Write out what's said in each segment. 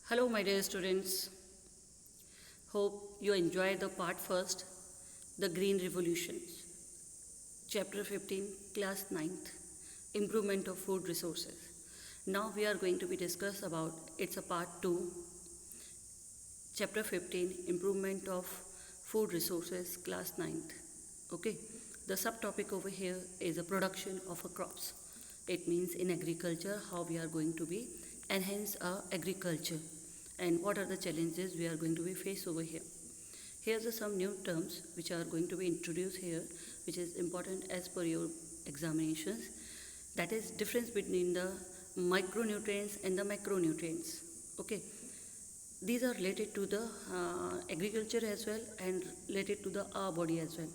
Hello, my dear students. Hope you enjoy the part first, the Green Revolutions, Chapter 15, Class 9th, Improvement of Food Resources. Now we are going to be discuss about it's a part 2, Chapter 15, Improvement of Food Resources, Class 9th. Okay, the subtopic over here is the production of a crops. It means in agriculture how we are going to be enhance our agriculture and what are the challenges we are going to be face over here. Here are some new terms which are going to be introduced here, which is important as per your examinations. That is difference between the micronutrients and the macronutrients. Okay, these are related to the agriculture as well and related to the our body as well.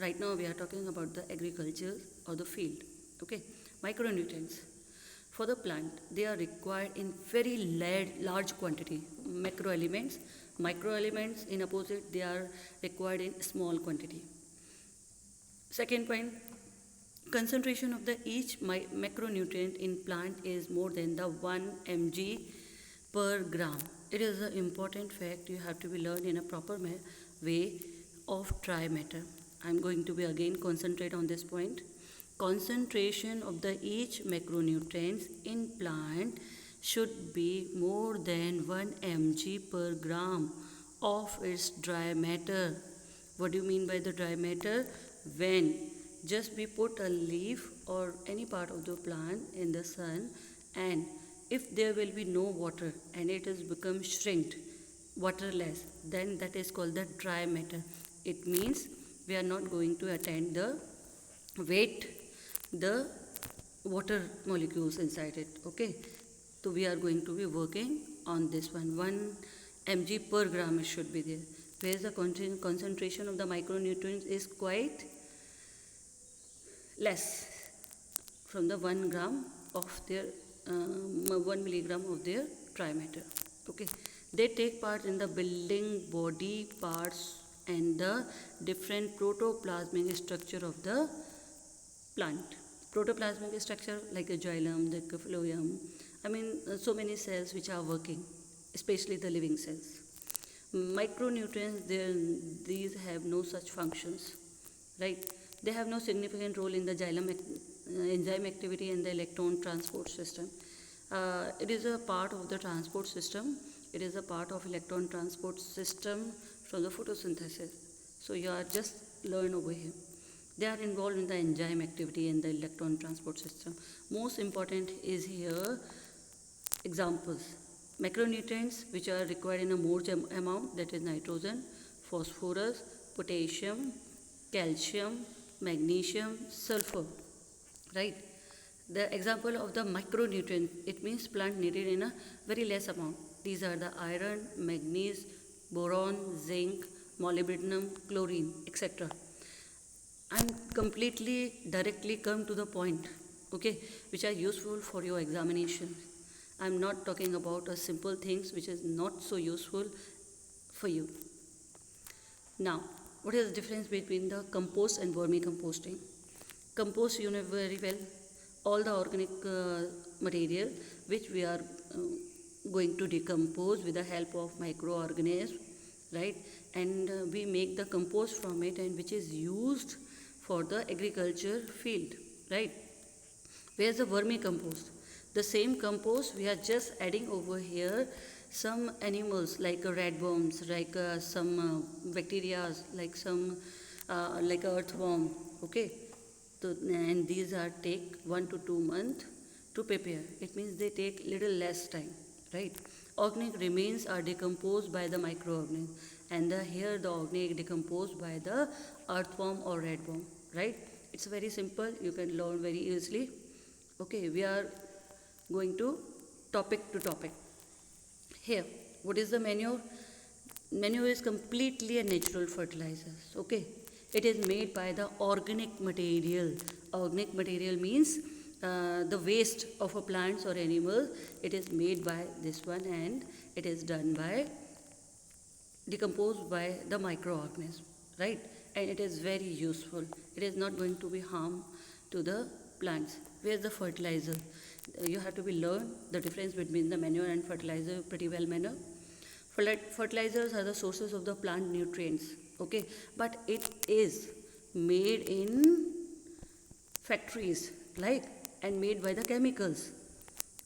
Right now we are talking about the agriculture or the field. Okay, micronutrients. For the plant, they are required in very large quantity. Microelements in opposite, they are required in small quantity. Second point, concentration of the each macronutrient in plant is more than the 1 mg per gram. It is an important fact you have to be learned in a proper way of dry matter. I am going to be again concentrate on this point. Concentration of the each macronutrients in plant should be more than 1 mg per gram of its dry matter. What do you mean by the dry matter? When just we put a leaf or any part of the plant in the sun, and if there will be no water and it has become shrinked, waterless, then that is called the dry matter. It means we are not going to attain the weight, the water molecules inside it. Okay, so we are going to be working on this one. 1 mg per gram it should be there, whereas the concentration of the micronutrients is quite less from the 1 gram of their 1 milligram of their dry matter. Okay, they take part in the building body parts and the different protoplasmic structure of the plant. Protoplasmic structure like a xylem, the phloem, so many cells which are working, especially the living cells. Micronutrients, these have no such functions, right? They have no significant role in the xylem enzyme activity and the electron transport system. It is a part of the transport system. It is a part of electron transport system from the photosynthesis. So you are just learn over here. They are involved in the enzyme activity and the electron transport system. Most important is here examples. Macronutrients which are required in a more amount, that is nitrogen, phosphorus, potassium, calcium, magnesium, sulfur, right? The example of the micronutrient, it means plant needed in a very less amount. These are the iron, manganese, boron, zinc, molybdenum, chlorine, etc. I'm completely directly come to the point, okay, which are useful for your examination. I'm not talking about a simple things which is not so useful for you. Now, what is the difference between the compost and vermicomposting? Compost, you know very well, all the organic material which we are going to decompose with the help of microorganisms, right? And we make the compost from it, and which is used for the agriculture field, right? Where's the vermicompost? The same compost we are just adding over here some animals like rat worms, like some bacteria, like some like earthworm. Okay, so and these are take 1 to 2 months to prepare. It means they take little less time, right? Organic remains are decomposed by the microorganism, and here the organic decomposed by the earthworm or rat worm, right? It's very simple. You can learn very easily. Okay, we are going to topic. Here, what is the manure? Manure is completely a natural fertilizer. Okay, it is made by the organic material. Organic material means the waste of a plants or animal. It is made by this one, and it is done by decomposed by the microorganism, right? And it is very useful. It is not going to be harm to the plants. Where's the fertilizer? You have to be learn the difference between the manure and fertilizer pretty well manner. Fertilizers are the sources of the plant nutrients, okay, but it is made in factories, like, and made by the chemicals,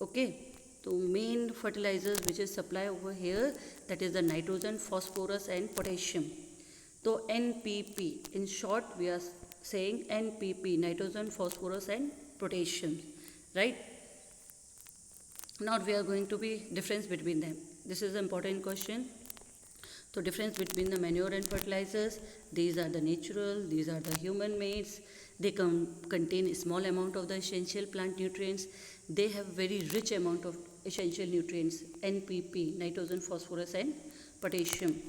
okay. So main fertilizers which is supply over here, that is the nitrogen, phosphorus and potassium. So NPP, in short we are saying NPP, nitrogen, phosphorus and potassium, right? Now we are going to be difference between them. This is an important question. So difference between the manure and fertilizers, these are the natural, these are the human made. They contain a small amount of the essential plant nutrients. They have very rich amount of essential nutrients, NPP, nitrogen, phosphorus and potassium.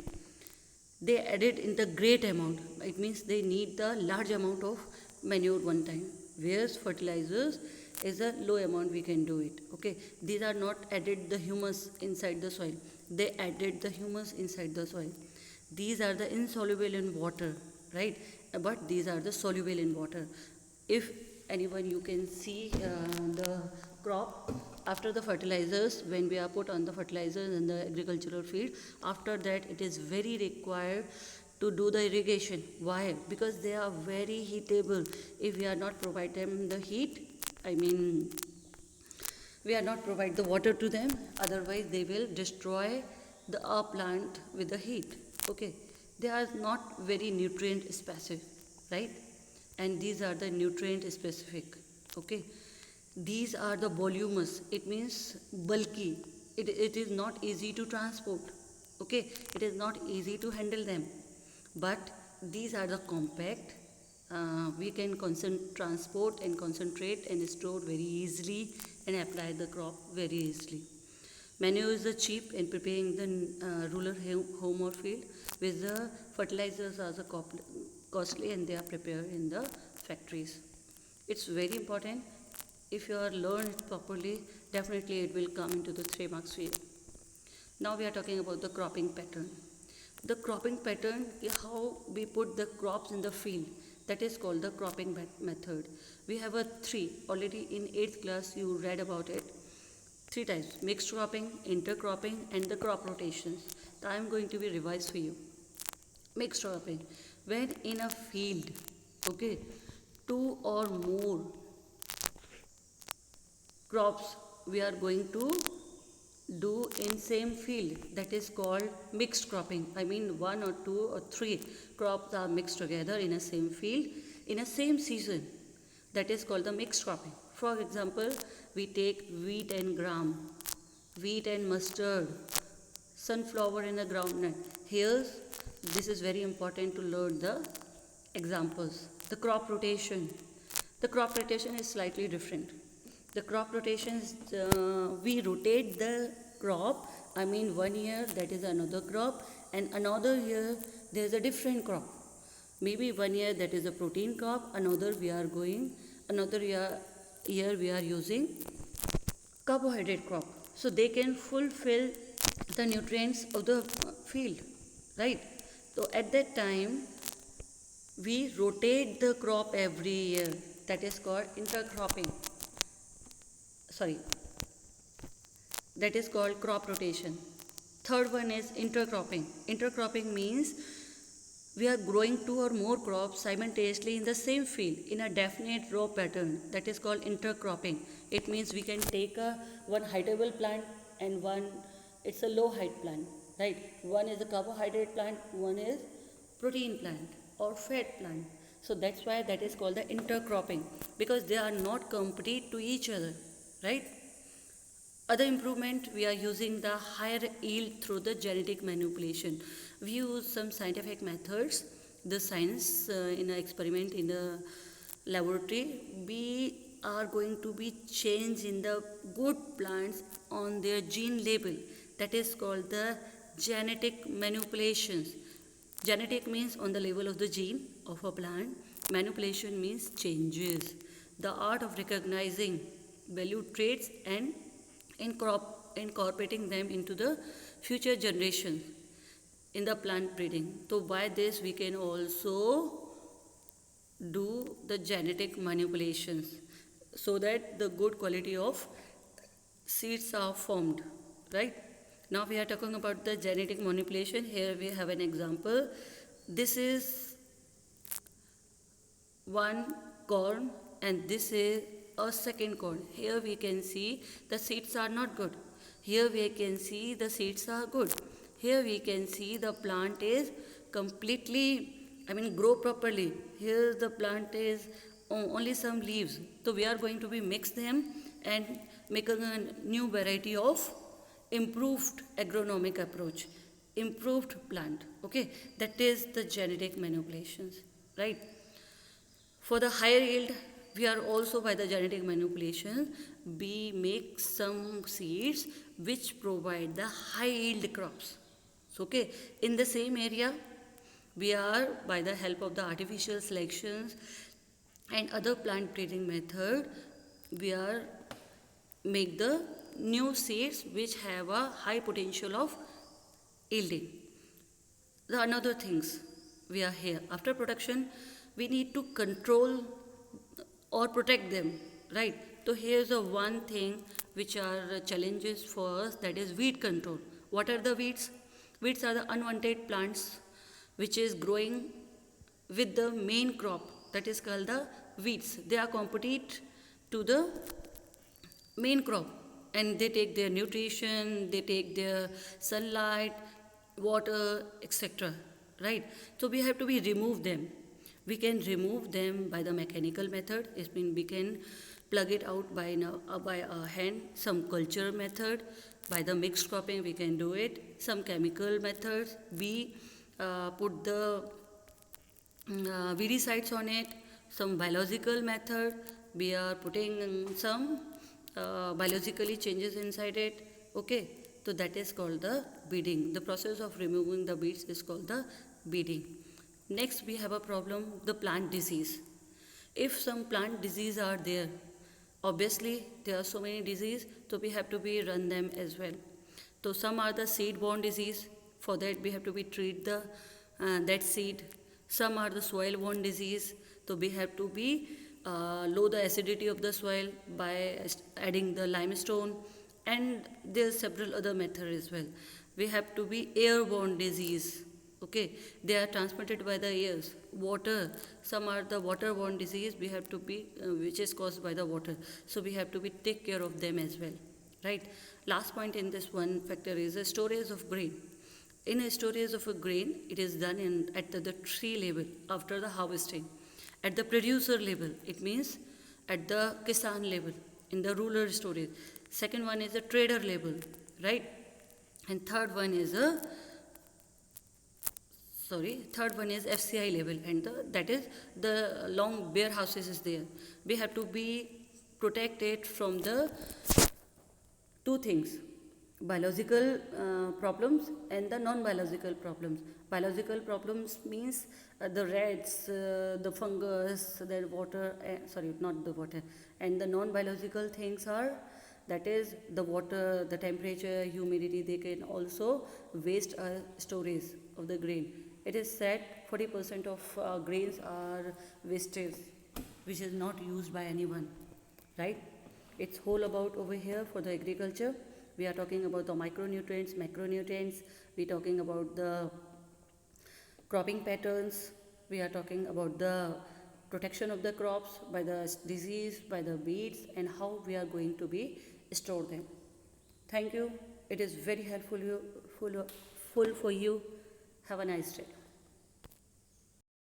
They added in the great amount. It means they need the large amount of manure one time. Whereas fertilizers is a low amount we can do it. Okay, these are not added the humus inside the soil. They added the humus inside the soil. These are the insoluble in water, right? But these are the soluble in water. If anyone you can see the crop after the fertilizers, when we are put on the fertilizers in the agricultural field, after that it is very required to do the irrigation. Why? Because they are very heatable. If we are not provide them the heat, I mean we are not provide the water to them, otherwise they will destroy the plant with the heat, okay. They are not very nutrient specific, right? And these are the nutrient specific, okay. These are the voluminous, it means bulky. It is not easy to transport, okay. It is not easy to handle them. But these are the compact. We can transport and concentrate and store very easily and apply the crop very easily. Manure is the cheap in preparing the rural home or field, with the fertilizers are the costly and they are prepared in the factories. It's very important. If you are learned it properly, definitely it will come into the 3 marks field. Now we are talking about the cropping pattern. The cropping pattern is how we put the crops in the field. That is called the cropping method. We have a 3, already in 8th class you read about it. 3 types: mixed cropping, intercropping and the crop rotations. So I am going to be revised for you. Mixed cropping, when in a field, okay, 2 or more crops we are going to do in same field, that is called mixed cropping. I mean 1 or 2 or 3 crops are mixed together in a same field in a same season, that is called the mixed cropping. For example, we take wheat and gram, wheat and mustard, sunflower and a groundnut. Here this is very important to learn the examples. The crop rotation, the crop rotation is slightly different. The crop rotations, we rotate the crop. I mean 1 year that is another crop, and another year there is a different crop. Maybe 1 year that is a protein crop, another year we are using carbohydrate crop. So they can fulfill the nutrients of the field, right? So at that time we rotate the crop every year. That is called intercropping. That is called crop rotation. Third one is intercropping. Intercropping means we are growing 2 or more crops simultaneously in the same field in a definite row pattern. That is called intercropping. It means we can take one heightable plant and one it's a low height plant, right? One is a carbohydrate plant, one is protein plant or fat plant. So that's why that is called the intercropping, because they are not compete to each other, right? Other improvement, we are using the higher yield through the genetic manipulation. We use some scientific methods, the science in an experiment in the laboratory. We are going to be change in the good plants on their gene label. That is called the genetic manipulations. Genetic means on the level of the gene of a plant. Manipulation means changes. The art of recognizing valued traits and incorporating them into the future generation in the plant breeding. So by this we can also do the genetic manipulations. so that the good quality of seeds are formed, right? Now we are talking about the genetic manipulation. Here we have an example. This is one corn and this is a second corn. Here we can see the seeds are not good. Here we can see the seeds are good. Here we can see the plant is completely, grow properly. Here the plant is only some leaves. So we are going to be mix them and make a new variety of improved agronomic approach, improved plant. Okay, that is the genetic manipulations, right? For the higher yield, we are also by the genetic manipulation, we make some seeds which provide the high yield crops. So, okay, in the same area, we are by the help of the artificial selections and other plant breeding method, we are make the new seeds which have a high potential of yielding. The another things we are here after production, we need to control or protect them, right? So here's a one thing which are challenges for us, that is weed control. What are the weeds? Weeds are the unwanted plants which is growing with the main crop, that is called the weeds. They are compete to the main crop and they take their nutrition, they take their sunlight, water, etc., right? So we have to be remove them. We can remove them by the mechanical method. It means we can plug it out by a hand. Some culture method, by the mixed cropping we can do it. Some chemical methods, we put the weedicides on it. Some biological method, we are putting some biologically changes inside it. Okay, so that is called the beading. The process of removing the beads is called the beading. Next we have a problem, the plant disease. If some plant disease are there, obviously there are so many disease, so we have to be run them as well. So some are the seed borne disease, for that we have to be treat the that seed. Some are the soil borne disease, so we have to be lower the acidity of the soil by adding the limestone, and there are several other methods as well. We have to be airborne disease. Okay, they are transmitted by the airs, water. Some are the waterborne disease. We have to be which is caused by the water. So we have to be take care of them as well, right? Last point in this one factor is the storage of grain. In a storage of a grain, it is done at the tree level after the harvesting. At the producer level, it means at the kisan level, in the rural storage. Second one is the trader level, right? And third one is FCI level, and that is the long warehouses is there. We have to be protected from the two things, biological problems and the non-biological problems. Biological problems means the rats, the fungus, the water, not the water. And the non-biological things are, that is the water, the temperature, humidity. They can also waste storage of the grain. It is said 40% of grains are wastage, which is not used by anyone, right? It's whole about over here for the agriculture. We are talking about the micronutrients, macronutrients. We are talking about the cropping patterns. We are talking about the protection of the crops by the disease, by the weeds, and how we are going to be store them. Thank you. It is very helpful for you. Have a nice day.